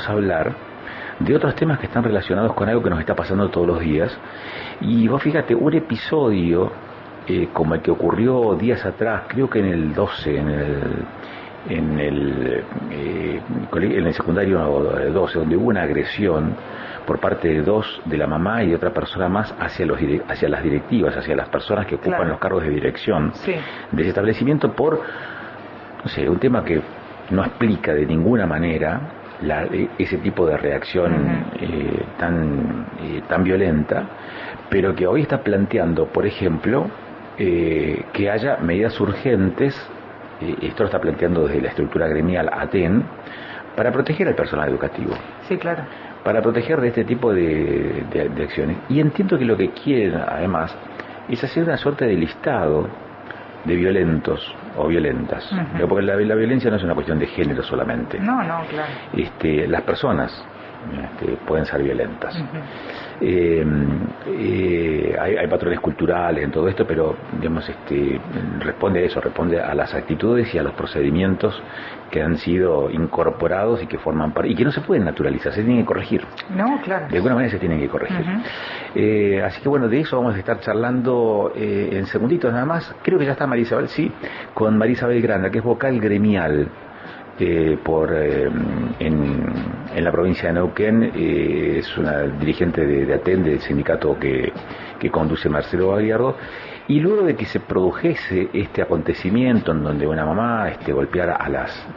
vamos a hablar de otros temas que están relacionados con algo que nos está pasando todos los días. Y vos fíjate, un episodio como el que ocurrió días atrás, creo que en el 12, en el secundario 12, donde hubo una agresión por parte de la mamá y de otra persona más hacia las directivas, hacia las personas que ocupan los cargos de dirección de ese establecimiento, por, no sé, un tema que no explica de ninguna manera ese tipo de reacción tan violenta, pero que hoy está planteando, por ejemplo, que haya medidas urgentes. Esto lo está planteando desde la estructura gremial ATEN, para proteger al personal educativo. Sí, claro. Para proteger de este tipo de acciones. Y entiendo que lo que quieren, además, es hacer una suerte de listado de violentos o violentas. Porque la violencia no es una cuestión de género solamente. No, claro. Las personas pueden ser violentas. Hay patrones culturales en todo esto, pero digamos, responde a eso, responde a las actitudes y a los procedimientos que han sido incorporados y que forman parte, y que no se pueden naturalizar, se tienen que corregir. No, claro. De alguna manera se tienen que corregir. Así que bueno, de eso vamos a estar charlando en segunditos nada más. Creo que ya está Marisabel, sí, con Marisabel Granda, que es vocal gremial en la provincia de Neuquén. Es una dirigente de ATEN, del sindicato que conduce Marcelo Bagliardo. Y luego de que se produjese este acontecimiento en donde una mamá golpeara a las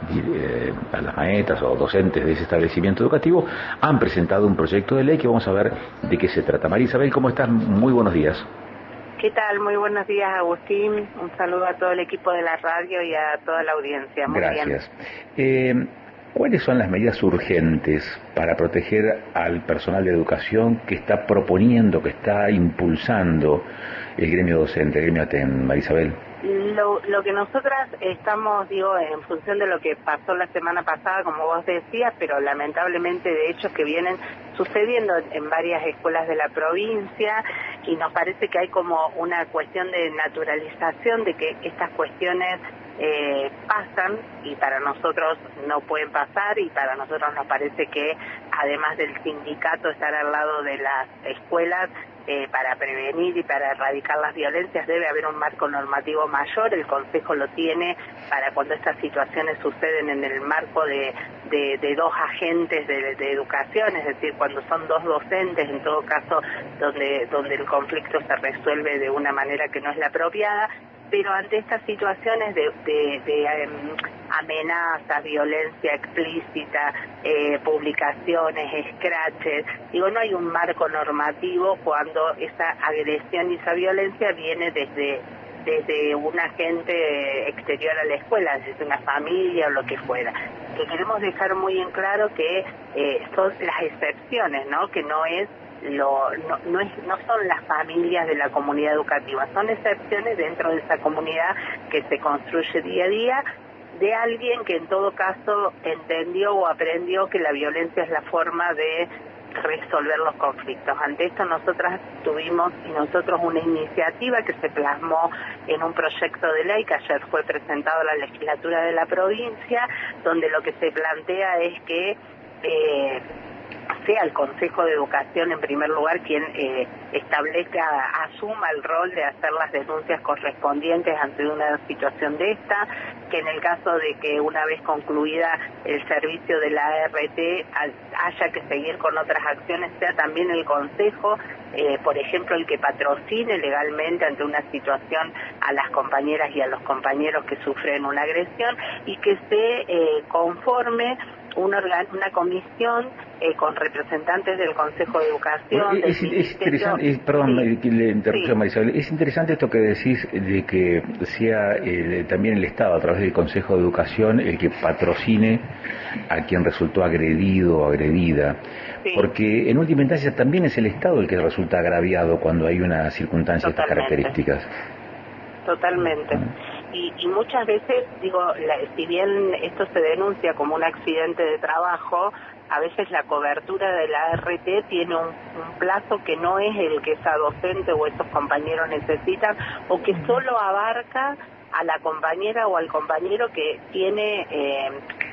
maestras o docentes de ese establecimiento educativo, han presentado un proyecto de ley que vamos a ver de qué se trata. María Isabel, ¿cómo estás? Muy buenos días. ¿Qué tal? Muy buenos días, Agustín. Un saludo a todo el equipo de la radio y a toda la audiencia. Muy Gracias. Bien. ¿Cuáles son las medidas urgentes para proteger al personal de educación que está proponiendo, que está impulsando el gremio docente, el gremio ATEN, María Isabel? Lo que nosotras estamos, en función de lo que pasó la semana pasada, como vos decías, pero lamentablemente de hechos que vienen sucediendo en varias escuelas de la provincia, y nos parece que hay como una cuestión de naturalización de que estas cuestiones pasan y para nosotros no pueden pasar, y para nosotros nos parece que además del sindicato estar al lado de las escuelas para prevenir y para erradicar las violencias debe haber un marco normativo mayor. El Consejo lo tiene para cuando estas situaciones suceden en el marco de dos agentes de educación, es decir, cuando son dos docentes, en todo caso donde el conflicto se resuelve de una manera que no es la apropiada. Pero ante estas situaciones de amenazas, violencia explícita, publicaciones, scratches, no hay un marco normativo cuando esa agresión y esa violencia viene desde un agente exterior a la escuela, desde una familia o lo que fuera. Que queremos dejar muy en claro que son las excepciones, ¿no? Que no son las familias de la comunidad educativa, son excepciones dentro de esa comunidad que se construye día a día, de alguien que en todo caso entendió o aprendió que la violencia es la forma de resolver los conflictos. Ante esto nosotros una iniciativa que se plasmó en un proyecto de ley que ayer fue presentado a la legislatura de la provincia, donde lo que se plantea es que sea el Consejo de Educación en primer lugar quien asuma el rol de hacer las denuncias correspondientes ante una situación de esta, que en el caso de que una vez concluida el servicio de la ART haya que seguir con otras acciones, sea también el Consejo, por ejemplo, el que patrocine legalmente ante una situación a las compañeras y a los compañeros que sufren una agresión, y que se conforme una comisión con representantes del Consejo de Educación. Es interesante, perdón que le interrumpa, Marisabel, es interesante esto que decís de que sea también el Estado a través del Consejo de Educación el que patrocine a quien resultó agredido o agredida, porque en última instancia también es el Estado el que resulta agraviado cuando hay una circunstancia de estas características. Totalmente. Y muchas veces, si bien esto se denuncia como un accidente de trabajo, a veces la cobertura de la ART tiene un plazo que no es el que esa docente o esos compañeros necesitan, o que solo abarca a la compañera o al compañero que tiene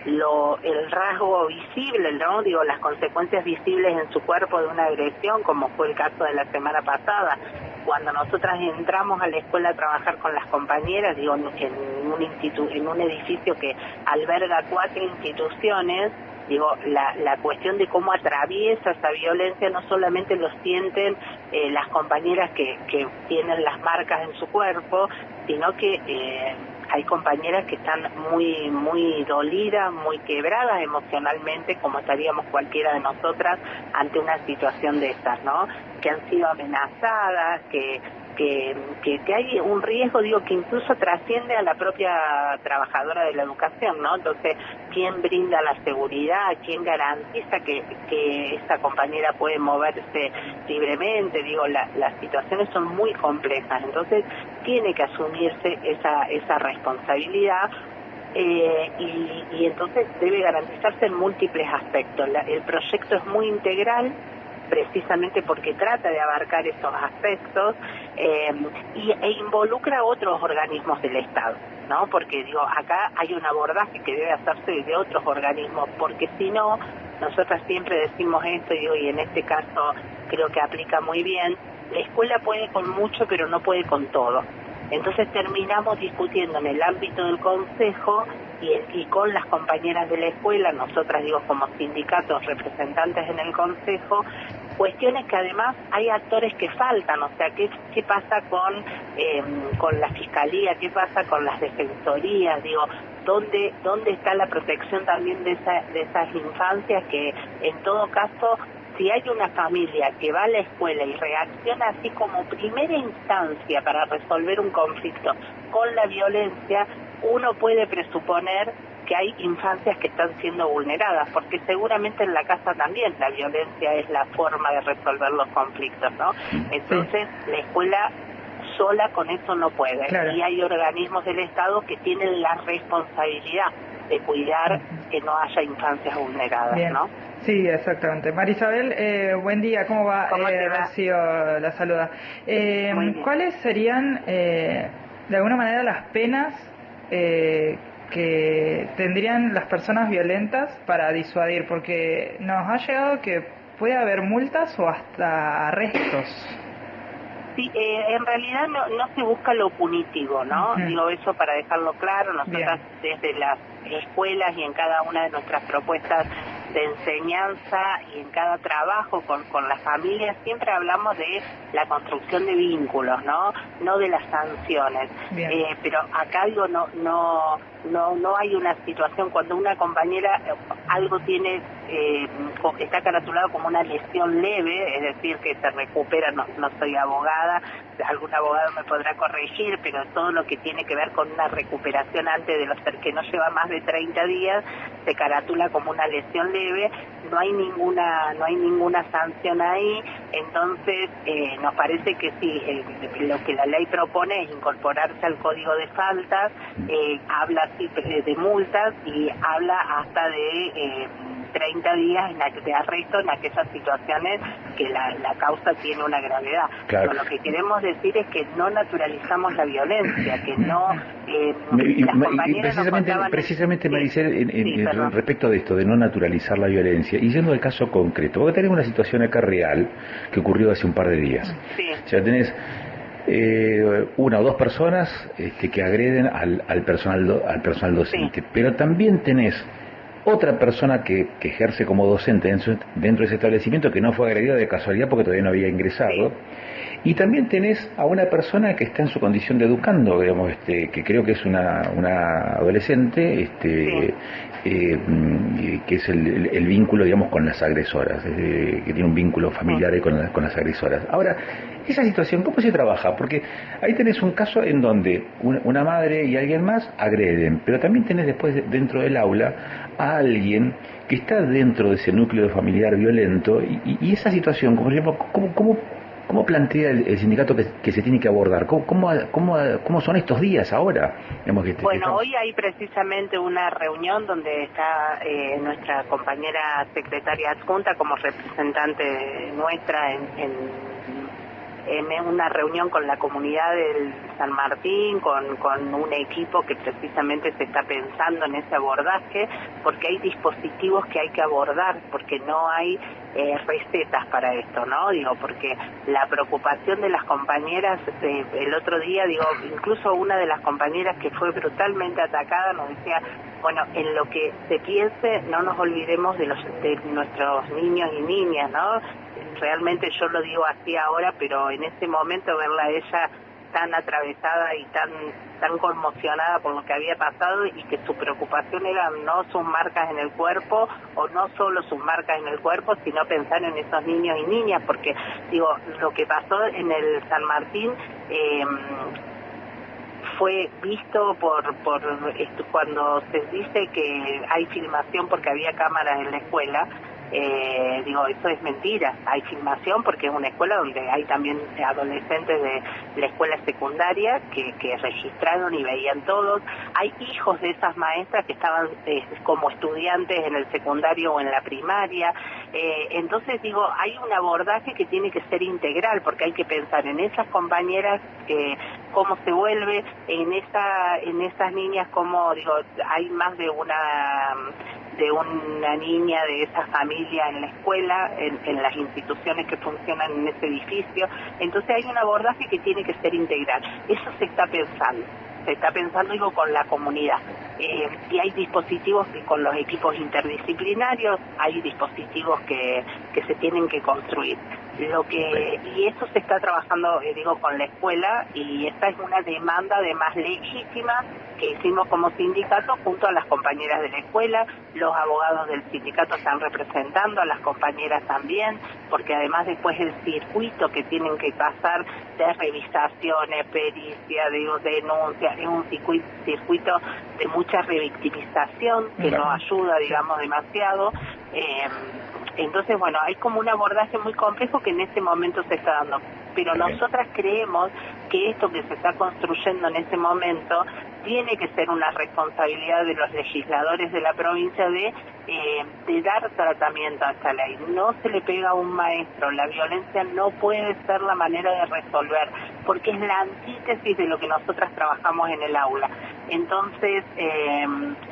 el rasgo visible, ¿no? Digo, las consecuencias visibles en su cuerpo de una agresión, como fue el caso de la semana pasada. Cuando nosotras entramos a la escuela a trabajar con las compañeras, digo, en un edificio que alberga 4 instituciones, digo, la cuestión de cómo atraviesa esa violencia no solamente lo sienten las compañeras que tienen las marcas en su cuerpo, sino que hay compañeras que están muy dolidas, muy quebradas emocionalmente, como estaríamos cualquiera de nosotras ante una situación de estas, ¿no? Que han sido amenazadas, que hay un riesgo, digo, que incluso trasciende a la propia trabajadora de la educación, ¿no? Entonces, ¿quién brinda la seguridad? ¿Quién garantiza que esta compañera puede moverse libremente? Digo, las situaciones son muy complejas, entonces tiene que asumirse esa responsabilidad. Y entonces debe garantizarse en múltiples aspectos. El proyecto es muy integral, precisamente porque trata de abarcar esos aspectos e involucra a otros organismos del Estado, ¿no? Porque digo, acá hay un abordaje que debe hacerse de otros organismos, porque si no, nosotras siempre decimos esto, digo, y en este caso creo que aplica muy bien, la escuela puede con mucho, pero no puede con todo. Entonces terminamos discutiendo en el ámbito del consejo y con las compañeras de la escuela, nosotras digo como sindicatos representantes en el consejo, cuestiones que además hay actores que faltan, o sea, ¿qué pasa con la fiscalía? ¿Qué pasa con las defensorías? Digo, ¿dónde está la protección también de esas infancias que en todo caso, si hay una familia que va a la escuela y reacciona así como primera instancia para resolver un conflicto con la violencia, uno puede presuponer que hay infancias que están siendo vulneradas, porque seguramente en la casa también la violencia es la forma de resolver los conflictos, ¿no? Entonces, la escuela sola con eso no puede. Claro. Y hay organismos del Estado que tienen la responsabilidad de cuidar que no haya infancias vulneradas, bien, ¿no? Sí, exactamente. Marisabel, buen día, ¿cómo va? ¿Cómo te va? Rocío la saluda. ¿Cuáles serían, de alguna manera, las penas que tendrían las personas violentas para disuadir? Porque nos ha llegado que puede haber multas o hasta arrestos. Sí, en realidad no se busca lo punitivo, ¿no? Digo eso para dejarlo claro. Nosotras desde las escuelas y en cada una de nuestras propuestas de enseñanza y en cada trabajo con las familias siempre hablamos de la construcción de vínculos, no de las sanciones. Pero acá digo no hay una situación cuando una compañera algo tiene está caratulado como una lesión leve, es decir que se recupera. No soy abogada, algún abogado me podrá corregir, pero todo lo que tiene que ver con una recuperación antes de que no lleva más de 30 días se caratula como una lesión leve. No hay ninguna sanción ahí. Entonces nos parece que sí, lo que la ley propone es incorporarse al código de faltas, habla así de multas y habla hasta de 30 días de arresto en aquellas situaciones que la causa tiene una gravedad. Claro. Pero lo que queremos decir es que no naturalizamos la violencia, que no... precisamente Maricel, respecto de esto, de no naturalizar la violencia, y yendo al caso concreto, porque tenemos una situación acá real que ocurrió hace un par de días. Sí. O sea, tenés una o dos personas que agreden al personal docente, sí, pero también tenés otra persona que ejerce como docente dentro de ese establecimiento que no fue agredida de casualidad porque todavía no había ingresado. Sí. Y también tenés a una persona que está en su condición de educando, digamos, que creo que es una adolescente, sí, que es el vínculo, digamos, con las agresoras, que tiene un vínculo familiar con las agresoras. Ahora, esa situación, ¿cómo se trabaja? Porque ahí tenés un caso en donde una madre y alguien más agreden, pero también tenés después dentro del aula a alguien que está dentro de ese núcleo familiar violento y esa situación, ¿cómo plantea el sindicato que se tiene que abordar? ¿Cómo son estos días ahora? Bueno, hoy hay precisamente una reunión donde está nuestra compañera secretaria adjunta como representante nuestra en una reunión con la comunidad del San Martín, con un equipo que precisamente se está pensando en ese abordaje, porque hay dispositivos que hay que abordar, porque no hay recetas para esto, ¿no? Digo, porque la preocupación de las compañeras, el otro día, digo, incluso una de las compañeras que fue brutalmente atacada nos decía, bueno, en lo que se piense, no nos olvidemos de nuestros niños y niñas, ¿no? Realmente yo lo digo así ahora, pero en ese momento verla a ella tan atravesada y tan conmocionada por lo que había pasado, y que su preocupación era no sus marcas en el cuerpo, o no solo sus marcas en el cuerpo, sino pensar en esos niños y niñas, porque digo, lo que pasó en el San Martín fue visto cuando se dice que hay filmación porque había cámaras en la escuela. Digo, eso es mentira. Hay filmación porque es una escuela donde hay también adolescentes de la escuela secundaria que registraron y veían todos. Hay hijos de esas maestras que estaban como estudiantes en el secundario o en la primaria. Entonces digo, hay un abordaje que tiene que ser integral, porque hay que pensar en esas compañeras, cómo se vuelve, en esas niñas, como digo, hay más de una niña de esa familia en la escuela, en las instituciones que funcionan en ese edificio. Entonces hay un abordaje que tiene que ser integral. Eso se está pensando, digo, con la comunidad. Y hay dispositivos que con los equipos interdisciplinarios, hay dispositivos que se tienen que construir. Y eso se está trabajando, digo, con la escuela, y esta es una demanda además legítima que hicimos como sindicato junto a las compañeras de la escuela. Los abogados del sindicato están representando a las compañeras también, porque además después el circuito que tienen que pasar de revisaciones, pericia, digo, denuncias, es un circuito de mucha revictimización que no ayuda, digamos, demasiado. Entonces, bueno, hay como un abordaje muy complejo que en este momento se está dando. Pero nosotras creemos que esto que se está construyendo en este momento tiene que ser una responsabilidad de los legisladores de la provincia de dar tratamiento a esta ley. No se le pega a un maestro, la violencia no puede ser la manera de resolver, porque es la antítesis de lo que nosotras trabajamos en el aula. Entonces,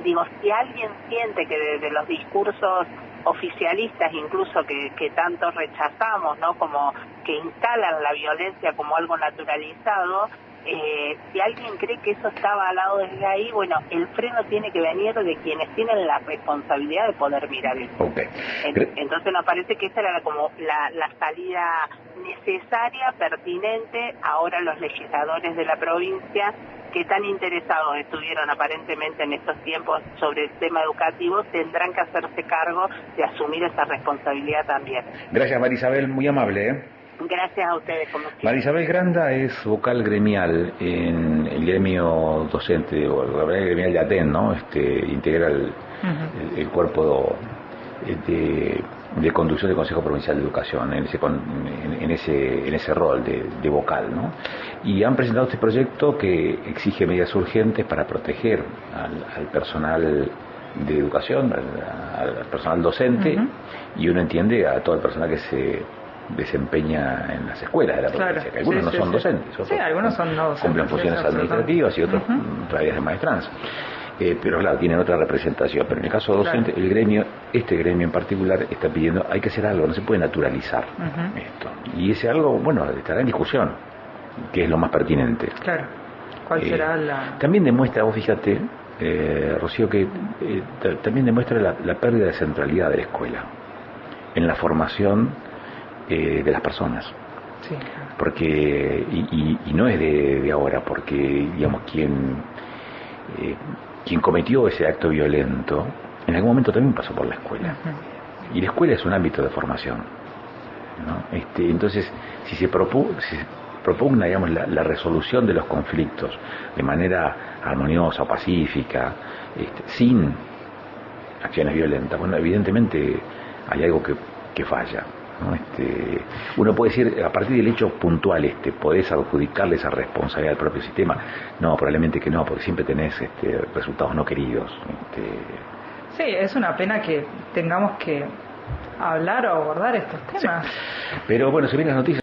digo, si alguien siente que desde los discursos oficialistas, incluso que tanto rechazamos, ¿no? Como que instalan la violencia como algo naturalizado, si alguien cree que eso está avalado desde ahí, bueno, el freno tiene que venir de quienes tienen la responsabilidad de poder mirar eso. Okay. Entonces nos parece que esa era como la salida necesaria, pertinente. Ahora los legisladores de la provincia, que tan interesados estuvieron aparentemente en estos tiempos sobre el tema educativo, tendrán que hacerse cargo de asumir esa responsabilidad también. Gracias, Marisabel, muy amable, ¿eh? Gracias a ustedes. Marisabel Granda es vocal gremial en el gremio docente, o el gremial de ATEN, ¿no? Integra el cuerpo de conducción del Consejo Provincial de Educación, en ese rol de vocal, ¿no? Y han presentado este proyecto que exige medidas urgentes para proteger al personal de educación, al personal docente, y uno entiende a todo el personal que se desempeña en las escuelas de la provincia, que algunos no son docentes, otros algunos son no docentes, cumplen funciones administrativas y otros tareas de maestranza. Pero claro, tienen otra representación. Pero en el caso docente, el gremio, este gremio en particular, está pidiendo, hay que hacer algo, no se puede naturalizar esto. Y ese algo, bueno, estará en discusión, que es lo más pertinente. Claro. ¿Cuál será la...? También demuestra, vos fíjate, Rocío, que también demuestra la pérdida de centralidad de la escuela en la formación de las personas. Sí. Porque, y no es de ahora, porque, digamos, quien cometió ese acto violento en algún momento también pasó por la escuela, y la escuela es un ámbito de formación, ¿no? Entonces, si se propugna, digamos, la resolución de los conflictos de manera armoniosa o pacífica, sin acciones violentas, bueno, evidentemente hay algo que falla, ¿no? Uno puede decir, a partir del hecho puntual podés adjudicarle esa responsabilidad al propio sistema. No, probablemente que no, porque siempre tenés resultados no queridos. Sí, es una pena que tengamos que hablar o abordar estos temas. Sí. Pero bueno, se vienen las noticias.